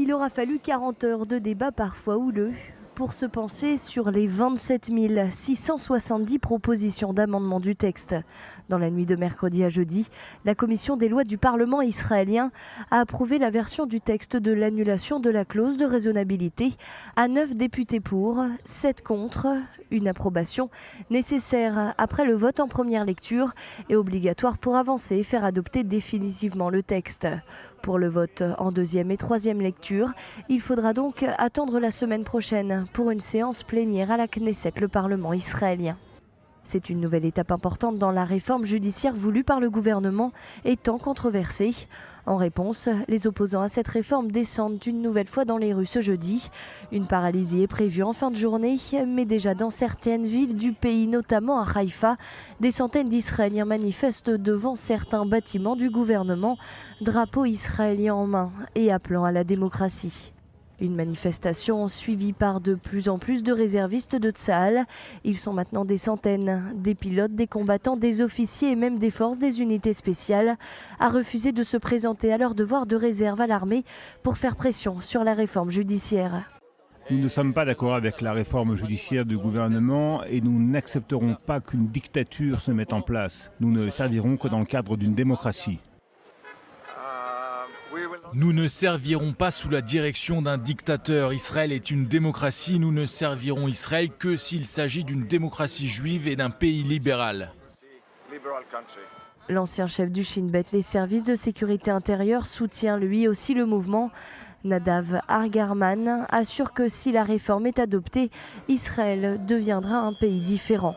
Il aura fallu 40 heures de débat parfois houleux pour se pencher sur les 27 670 propositions d'amendement du texte. Dans la nuit de mercredi à jeudi, la commission des lois du Parlement israélien a approuvé la version du texte de l'annulation de la clause de raisonnabilité à 9 députés pour, 7 contre, une approbation nécessaire après le vote en première lecture et obligatoire pour avancer et faire adopter définitivement le texte. Pour le vote en deuxième et troisième lecture, il faudra donc attendre la semaine prochaine pour une séance plénière à la Knesset, le Parlement israélien. C'est une nouvelle étape importante dans la réforme judiciaire voulue par le gouvernement et tant controversée. En réponse, les opposants à cette réforme descendent une nouvelle fois dans les rues ce jeudi. Une paralysie est prévue en fin de journée, mais déjà dans certaines villes du pays, notamment à Haïfa, des centaines d'Israéliens manifestent devant certains bâtiments du gouvernement, drapeaux israéliens en main et appelant à la démocratie. Une manifestation suivie par de plus en plus de réservistes de Tsahal. Ils sont maintenant des centaines, des pilotes, des combattants, des officiers et même des forces des unités spéciales, à refuser de se présenter à leur devoir de réserve à l'armée pour faire pression sur la réforme judiciaire. Nous ne sommes pas d'accord avec la réforme judiciaire du gouvernement et nous n'accepterons pas qu'une dictature se mette en place. Nous ne servirons que dans le cadre d'une démocratie. Nous ne servirons pas sous la direction d'un dictateur. Israël est une démocratie. Nous ne servirons Israël que s'il s'agit d'une démocratie juive et d'un pays libéral. L'ancien chef du Shin Bet, les services de sécurité intérieure, soutient lui aussi le mouvement. Nadav Argarman assure que si la réforme est adoptée, Israël deviendra un pays différent.